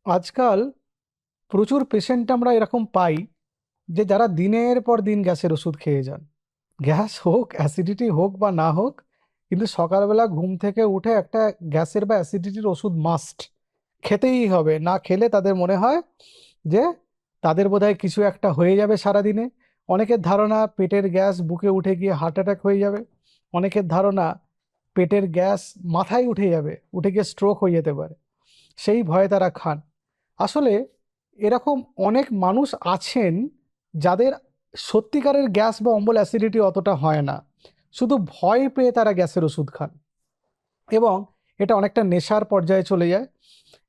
আজকাল প্রচুর পেশেন্ট আমরা এরকম পাই যে যারা দিনের পর দিন গ্যাসের ওষুধ খেয়ে যান। গ্যাস হোক, অ্যাসিডিটি হোক বা না হোক, কিন্তু সকালবেলা ঘুম থেকে উঠে একটা গ্যাসের বা অ্যাসিডিটির ওষুধ মাস্ট, খেতেই হবে। না খেলে তাদের মনে হয় যে তাদের বোধহয় কিছু একটা হয়ে যাবে সারাদিনে। অনেকের ধারণা পেটের গ্যাস বুকে উঠে গিয়ে হার্ট অ্যাটাক হয়ে যাবে। অনেকের ধারণা পেটের গ্যাস মাথায় উঠে যাবে, উঠে গিয়ে স্ট্রোক হয়ে যেতে পারে। সেই ভয়ে তারা খান। আসলে এরকম অনেক মানুষ আছেন যাদের সত্যিকারের গ্যাস বা অম্বল অ্যাসিডিটি অতটা হয় না, শুধু ভয় পেয়ে তারা গ্যাসের ওষুধ খান এবং এটা অনেকটা নেশার পর্যায়ে চলে যায়।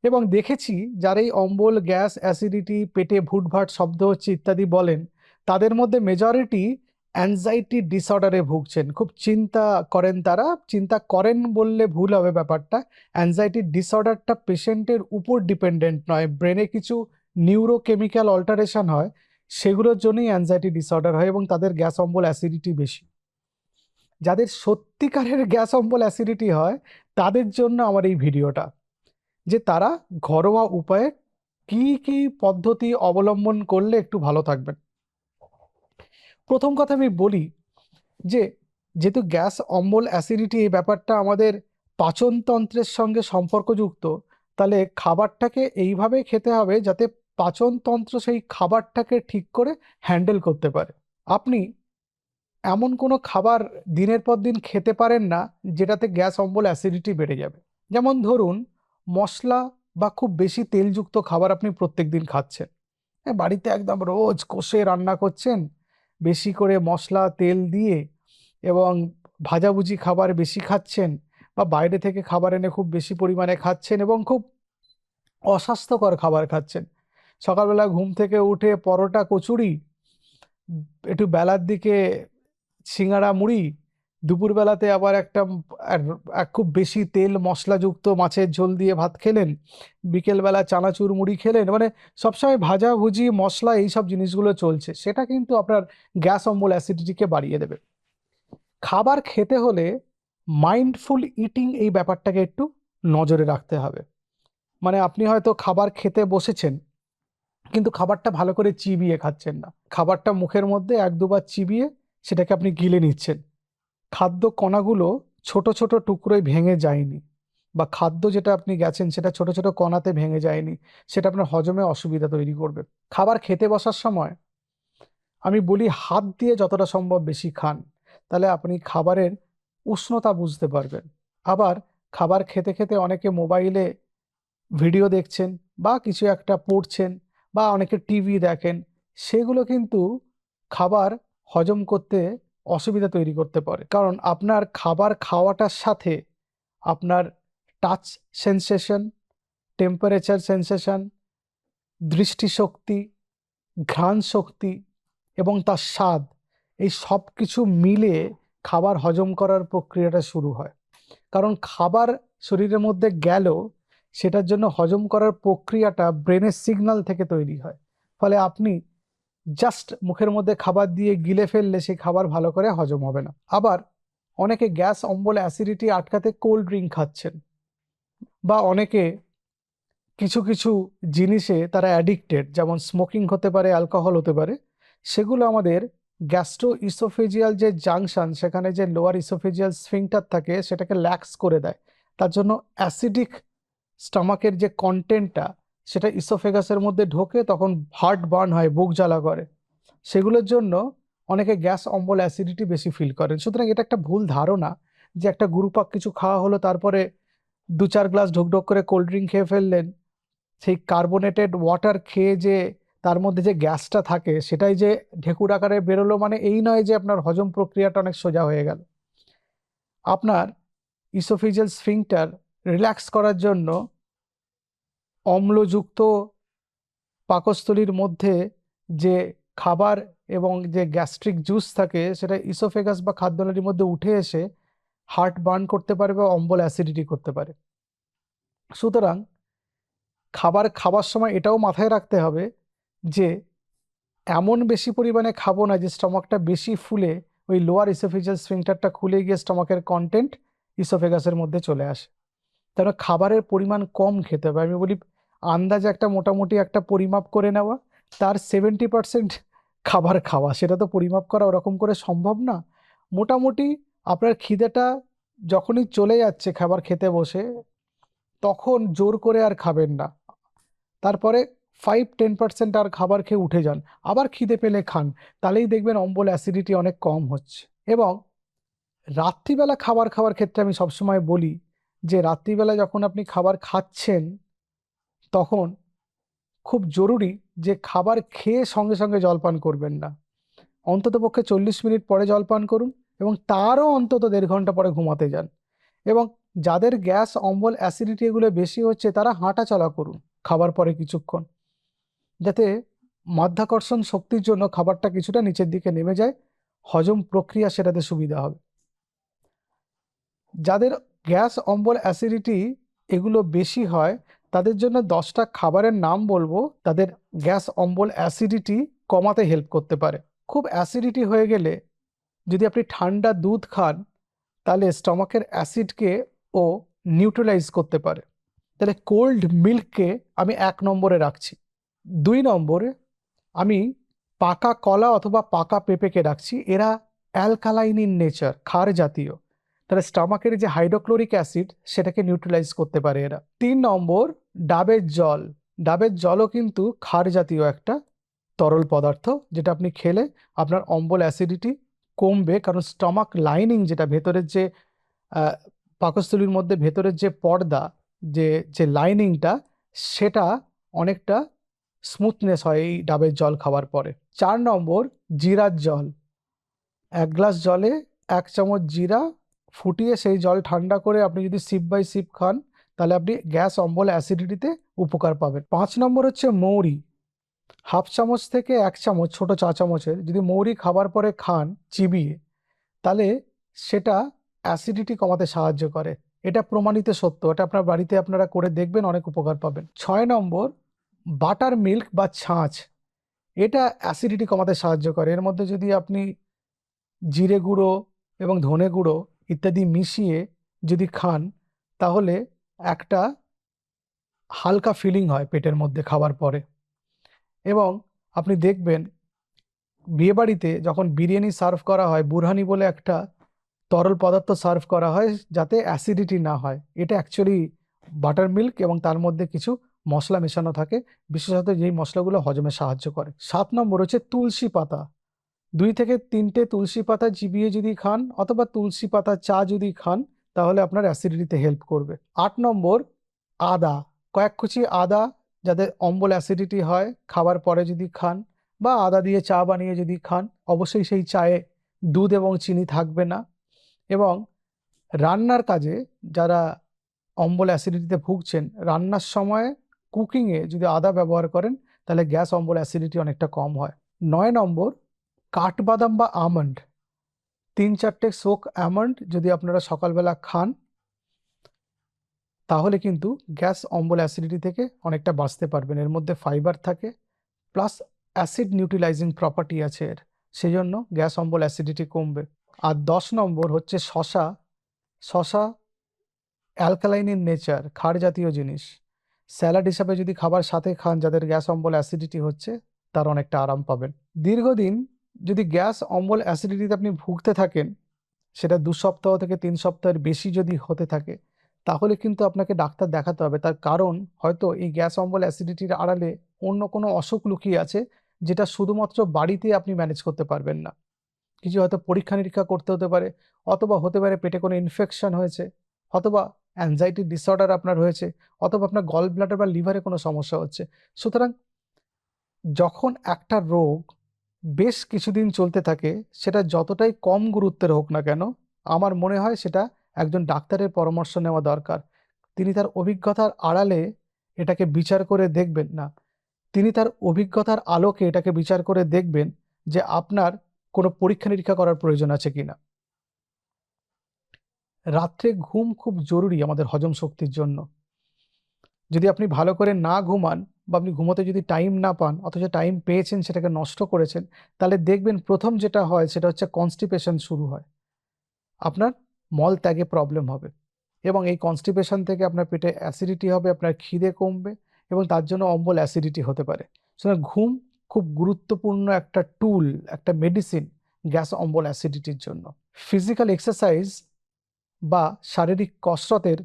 এবং দেখেছি যারা এই অম্বল, গ্যাস, অ্যাসিডিটি, পেটে ভুটভাট শব্দ হচ্ছে ইত্যাদি বলেন, তাদের মধ্যে মেজরিটি অ্যাংজাইটি ডিসঅর্ডারে ভুগছেন। খুব চিন্তা করেন তারা। চিন্তা করেন বললে ভুল হবে ব্যাপারটা। অ্যাংজাইটি ডিসঅর্ডারটা পেশেন্টের উপর ডিপেন্ডেন্ট নয়, ব্রেনে কিছু নিউরোকেমিক্যাল অল্টারেশন হয়, সেগুলোর জন্যই অ্যাংজাইটি ডিসঅর্ডার হয় এবং তাদের গ্যাস, অম্বল, অ্যাসিডিটি বেশি। যাদের সত্যিকারের গ্যাস, অম্বল, অ্যাসিডিটি হয় তাদের জন্য আমার এই ভিডিওটা, যে তারা ঘরোয়া উপায়ে কি কি পদ্ধতি অবলম্বন করলে একটু ভালো থাকবেন। প্রথম কথা আমি বলি যে যেহেতু গ্যাস, অম্বল, অ্যাসিডিটি এই ব্যাপারটা আমাদের পাচনতন্ত্রের সঙ্গে সম্পর্কযুক্ত, তাহলে খাবারটাকে এইভাবে খেতে হবে যাতে পাচনতন্ত্র সেই খাবারটাকে ঠিক করে হ্যান্ডেল করতে পারে। আপনি এমন কোনো খাবার দিনের পর দিন খেতে পারেন না যেটাতে গ্যাস, অম্বল, অ্যাসিডিটি বেড়ে যাবে। যেমন ধরুন, মশলা বা খুব বেশি তেলযুক্ত খাবার আপনি প্রত্যেক দিন খাচ্ছেন। বাড়িতে একদম রোজ কষে রান্না করছেন, বেশি করে মশলা তেল দিয়ে, এবং ভাজাভুজি খাবার বেশি খাচ্ছেন, বা বাইরে থেকে খাবার এনে খুব বেশি পরিমাণে খাচ্ছেন এবং খুব অস্বাস্থ্যকর খাবার খাচ্ছেন। সকালবেলা ঘুম থেকে উঠে পরোটা, কচুরি, একটু বেলার দিকে সিঙ্গাড়া, মুড়ি, দুপুরবেলাতে আবার একটা খুব বেশি তেল মশলাযুক্ত মাছের ঝোল দিয়ে ভাত খেলেন, বিকেলবেলা চানাচুর মুড়ি খেলেন, মানে সবসময় ভাজা ভুজি মশলা এইসব জিনিসগুলো চলছে, সেটা কিন্তু আপনার গ্যাস, অম্বল, অ্যাসিডিটিকে বাড়িয়ে দেবে। খাবার খেতে হলে মাইন্ডফুল ইটিং এই ব্যাপারটাকে একটু নজরে রাখতে হবে। মানে আপনি হয়তো খাবার খেতে বসেছেন, কিন্তু খাবারটা ভালো করে চিবিয়ে খাচ্ছেন না। খাবারটা মুখের মধ্যে এক দুবার চিবিয়ে সেটাকে আপনি গিলে নিচ্ছেন। খাদ্য কণাগুলো ছোট ছোট টুকরোয় ভেঙে যায়নি, বা খাদ্য যেটা আপনি গেছেন সেটা ছোট ছোট কণাতে ভেঙে যায়নি, সেটা আপনার হজমে অসুবিধা তৈরি করবে। খাবার খেতে বসার সময় আমি বলি হাত দিয়ে যতটা সম্ভব বেশি খান, তাহলে আপনি খাবারের উষ্ণতা বুঝতে পারবেন। আবার খাবার খেতে খেতে অনেকে মোবাইলে ভিডিও দেখছেন বা কিছু একটা পড়ছেন, বা অনেকে টিভি দেখেন, সেগুলো কিন্তু খাবার হজম করতে অসুবিধা তৈরি করতে পারে। কারণ আপনার খাবার খাওয়াটার সাথে আপনার টাচ সেন্সেশন, টেম্পারেচার সেন্সেশন, দৃষ্টিশক্তি, ঘ্রাণ শক্তি এবং তার স্বাদ, এই সব কিছু মিলে খাবার হজম করার প্রক্রিয়াটা শুরু হয়। কারণ খাবার শরীরের মধ্যে গেল, সেটার জন্য হজম করার প্রক্রিয়াটা ব্রেনের সিগন্যাল থেকে তৈরি হয়। ফলে আপনি জাস্ট মুখের মধ্যে খাবার দিয়ে গিলে ফেললে সেই খাবার ভালো করে হজম হবে না। আবার অনেকে গ্যাস, অম্বল, অ্যাসিডিটি আটকাতে কোল্ড ড্রিঙ্ক খাচ্ছেন, বা অনেকে কিছু কিছু জিনিসে তারা অ্যাডিক্টেড, যেমন স্মোকিং হতে পারে, অ্যালকোহল হতে পারে। সেগুলো আমাদের গ্যাস্ট্রো ইসোফেজিয়াল যে জাংশন, সেখানে যে লোয়ার ইসোফেজিয়াল স্ফিংটার থাকে সেটাকে ল্যাক্স করে দেয়। তার জন্য অ্যাসিডিক স্টমাকের যে কন্টেন্টটা সেটা ইসোফেগাসের মধ্যে ঢোকে, তখন হার্ট বার্ন হয়, বুক জ্বালা করে। সেগুলোর জন্য অনেকে গ্যাস, অম্বল, অ্যাসিডিটি বেশি ফিল করেন। সুতরাং এটা একটা ভুল ধারণা যে একটা গুরুপাক কিছু খাওয়া হলো, তারপরে 2-4 গ্লাস ঢোক ঢোক করে কোল্ড ড্রিঙ্ক খেয়ে ফেললেন, সেই কার্বোনেটেড ওয়াটার খেয়ে যে তার মধ্যে যে গ্যাসটা থাকে সেটাই যে ঢেকুর আকারে বেরোলো, মানে এই নয় যে আপনার হজম প্রক্রিয়াটা অনেক সোজা হয়ে গেল। আপনার ইসোফেজিয়াল স্ফিংটার রিল্যাক্স করার জন্য অম্লযুক্ত পাকস্থলীর মধ্যে যে খাবার এবং যে গ্যাস্ট্রিক জুস থাকে সেটা ইসোফেগাস বা খাদ্যনালীর মধ্যে উঠে এসে হার্ট বার্ন করতে পারে বা অম্বল, অ্যাসিডিটি করতে পারে। সুতরাং খাবার খাওয়ার সময় এটাও মাথায় রাখতে হবে যে এমন বেশি পরিমাণে খাবো না যে স্টমাকটা বেশি ফুলে ওই লোয়ার ইসোফেজিয়াল স্ফিংটারটা খুলে গিয়ে স্টমাকের কন্টেন্ট ইসোফেগাসের মধ্যে চলে আসে। তাহলে খাবারের পরিমাণ কম খেতে হবে। আমি বলি আন্দাজে একটা মোটামুটি একটা পরিমাপ করে নেওয়া, তার 70% খাবার খাওয়া, সেটা তো পরিমাপ করা ওরকম করে সম্ভব না। মোটামুটি আপনার খিদেটা যখনই চলে যাচ্ছে খাবার খেতে বসে, তখন জোর করে আর খাবেন না। তারপরে 5-10% আর খাবার খেয়ে উঠে যান, আবার খিদে পেলে খান, তাহলেই দেখবেন অম্বল অ্যাসিডিটি অনেক কম হচ্ছে। এবং রাত্রিবেলা খাবার খাওয়ার ক্ষেত্রে আমি সবসময় বলি যে রাত্রিবেলা যখন আপনি খাবার খাচ্ছেন, তখন খুব জরুরি যে খাবার খেয়ে সঙ্গে সঙ্গে জলপান করবেন না। অন্ততপক্ষে 40 মিনিট পরে জলপান করুন, এবং তারও অন্তত 1.5 ঘন্টা পরে ঘুমাতে যান। এবং যাদের গ্যাস, অম্বল, অ্যাসিডিটি এগুলো বেশি হচ্ছে, তারা হাঁটা চলা করুন খাবার পরে কিছুক্ষণ, যাতে মাধ্যাকর্ষণ শক্তির জন্য খাবারটা কিছুটা নিচের দিকে নেমে যায়, হজম প্রক্রিয়া সেটাতে সুবিধা হবে। যাদের গ্যাস, অম্বল, অ্যাসিডিটি এগুলো বেশি হয়, তাদের জন্য 10টা খাবারের নাম বলবো, তাদের গ্যাস, অম্বল, অ্যাসিডিটি কমাতে হেল্প করতে পারে। খুব অ্যাসিডিটি হয়ে গেলে যদি আপনি ঠান্ডা দুধ খান, তাহলে স্টমাকের অ্যাসিডকে ও নিউট্রালাইজ করতে পারে। তাহলে কোল্ড মিল্ককে আমি 1 নম্বরে রাখছি। 2 নম্বরে আমি পাকা কলা অথবা পাকা পেঁপেকে রাখছি। এরা অ্যালকালাইন ইন নেচার, ক্ষার জাতীয়, তাহলে স্টমাকের যে হাইড্রোক্লোরিক অ্যাসিড সেটাকে নিউট্রালাইজ করতে পারে এরা। 3 নম্বর ডাবের জল। ডাবের জলও কিন্তু ক্ষার জাতীয় একটা তরল পদার্থ, যেটা আপনি খেলে আপনার অম্বল, অ্যাসিডিটি কমবে, কারণ স্টমাক লাইনিং, যেটা ভেতরের যে পাকস্থলীর মধ্যে ভেতরের যে পর্দা, যে যে লাইনিংটা, সেটা অনেকটা স্মুথনেস হয় এই ডাবের জল খাওয়ার পরে। 4 নম্বর জিরার জল। 1 গ্লাস জলে 1 চামচ জিরা ফুটিয়ে সেই জল ঠান্ডা করে আপনি যদি সিপ বাই সিপ খান, তাহলে আপনি গ্যাস, অম্বল, অ্যাসিডিটিতে উপকার পাবেন। 5 নম্বর হচ্ছে মৌরি। 1/2 চামচ থেকে 1 চামচ, ছোট চা চামচের যদি মৌরি খাবার পরে খান চিবিয়ে, তাহলে সেটা অ্যাসিডিটি কমাতে সাহায্য করে। এটা প্রমাণিত সত্য, এটা আপনার বাড়িতে আপনারা করে দেখবেন, অনেক উপকার পাবেন। 6 নম্বর বাটার মিল্ক বা ছাঁচ। এটা অ্যাসিডিটি কমাতে সাহায্য করে। এর মধ্যে যদি আপনি জিরে গুঁড়ো এবং ধনে গুঁড়ো ইত্যাদি মিশিয়ে যদি খান, তাহলে একটা হালকা ফিলিং হয় পেটের মধ্যে খাবার পরে। এবং আপনি দেখবেন বিয়েবাড়িতে যখন বিরিয়ানি সার্ভ করা হয়, বুরহানি বলে একটা তরল পদার্থ সার্ভ করা হয় যাতে অ্যাসিডিটি না হয়। এটা অ্যাকচুয়ালি বাটার মিল্ক, এবং তার মধ্যে কিছু মশলা মেশানো থাকে, বিশেষত যেই মশলাগুলো হজমে সাহায্য করে। 7 নম্বর হচ্ছে তুলসী পাতা। 2 থেকে 3টে তুলসী পাতা চিবিয়ে যদি খান, অথবা তুলসী পাতা চা যদি খান, তাহলে আপনার অ্যাসিডিটিতে হেল্প করবে। 8 নম্বর আদা। কয়েক কুচি আদা, যাদের অম্বল অ্যাসিডিটি হয়, খাবার পরে যদি খান, বা আদা দিয়ে চা বানিয়ে যদি খান, অবশ্যই সেই চায়ে দুধ এবং চিনি থাকবে না। এবং রান্নার কাজে যারা অম্বল অ্যাসিডিটিতে ভুগছেন, রান্নার সময় কুকিংয়ে যদি আদা ব্যবহার করেন, তাহলে গ্যাস, অম্বল, অ্যাসিডিটি অনেকটা কম হয়। 9 নম্বর কাঠবাদাম বা আমন্ড। 3-4টে সোক আমন্ড যদি আপনারা সকালবেলা খান, তাহলে কিন্তু গ্যাস, অম্বল, অ্যাসিডিটি থেকে অনেকটা বাঁচতে পারবেন। এর মধ্যে ফাইবার থাকে, প্লাস অ্যাসিড নিউট্রিলাইজিং প্রপার্টি আছে এর, সেই জন্য গ্যাস, অম্বল, অ্যাসিডিটি কমবে। আর 10 নম্বর হচ্ছে শশা। শশা অ্যালকালাইন ইন নেচার, ক্ষার জাতীয় জিনিস। স্যালাড হিসাবে যদি খাবার সাথে খান, যাদের গ্যাস, অম্বল, অ্যাসিডিটি হচ্ছে, তার অনেকটা আরাম পাবেন। দীর্ঘদিন যদি গ্যাস, অম্বল, অ্যাসিডিটিতে আপনি ভুগতে থাকেন, সেটা 2 সপ্তাহ থেকে 3 সপ্তাহের বেশি যদি হতে থাকে, তাহলে কিন্তু আপনাকে ডাক্তার দেখাতে হবে। তার কারণ হয়তো এই গ্যাস, অম্বল, অ্যাসিডিটির আড়ালে অন্য কোনো অসুখ লুকিয়ে আছে, যেটা শুধুমাত্র বাড়িতে আপনি ম্যানেজ করতে পারবেন না। কিছু হয়তো পরীক্ষা নিরীক্ষা করতে হতে পারে, অথবা হতে পারে পেটে কোনো ইনফেকশন হয়েছে, অথবা অ্যাংজাইটি ডিসঅর্ডার আপনার হয়েছে, অথবা আপনার গল ব্লাডার বা লিভারে কোনো সমস্যা হচ্ছে। সুতরাং যখন একটা রোগ বেশ কিছুদিন চলতে থাকে, সেটা যতটাই কম গুরুত্বের হোক না কেন, আমার মনে হয় সেটা একজন ডাক্তারের পরামর্শ নেওয়া দরকার। তিনি তার অভিজ্ঞতার আড়ালে এটাকে বিচার করে দেখবেন না, তিনি তার অভিজ্ঞতার আলোকে এটাকে বিচার করে দেখবেন যে আপনার কোনো পরীক্ষা নিরীক্ষা করার প্রয়োজন আছে কিনা। রাত্রে ঘুম খুব জরুরি আমাদের হজম শক্তির জন্য। যদি আপনি ভালো করে না ঘুমান, বা আপনি ঘুমোতে যদি টাইম না পান, অথচ টাইম পেয়েছেন সেটাকে নষ্ট করেছেন, তাহলে দেখবেন প্রথম যেটা হয় সেটা হচ্ছে কনস্টিপেশন শুরু হয়। আপনার মল ত্যাগে প্রবলেম হবে, এবং এই কনস্টিপেশন থেকে আপনার পেটে অ্যাসিডিটি হবে, আপনার খিদে কমবে, এবং তার জন্য অম্বল অ্যাসিডিটি হতে পারে। সুতরাং ঘুম খুব গুরুত্বপূর্ণ একটা টুল, একটা মেডিসিন গ্যাস অম্বল অ্যাসিডিটির জন্য। ফিজিক্যাল এক্সারসাইজ বা শারীরিক কসরতের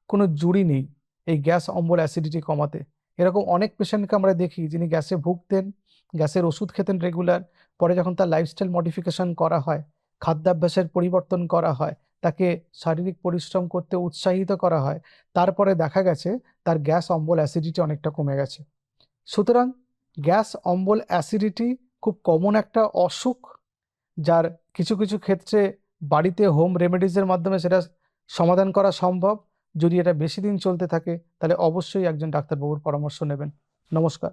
কোনো জুড়ি নেই এই গ্যাস অম্বল অ্যাসিডিটি কমাতে। এরকম অনেক পেশেন্টকে আমরা দেখি যিনি গ্যাসে ভুগতেন, গ্যাসের ওষুধ খেতেন রেগুলার, পরে যখন তার লাইফস্টাইল মডিফিকেশন করা হয়, খাদ্যাভ্যাসের পরিবর্তন করা হয়, তাকে শারীরিক পরিশ্রম করতে উৎসাহিত করা হয়, তারপরে দেখা গেছে তার গ্যাস অম্বল অ্যাসিডিটি অনেকটা কমে গেছে। সুতরাং গ্যাস অম্বল অ্যাসিডিটি খুব কমন একটা অসুখ, যার কিছু কিছু ক্ষেত্রে বাড়িতে হোম রেমেডিজের মাধ্যমে সেটা সমাধান করা সম্ভব। যদি এটা বেশি দিন চলতে থাকে তাহলে অবশ্যই একজন ডাক্তারবাবুর পরামর্শ নেবেন। নমস্কার।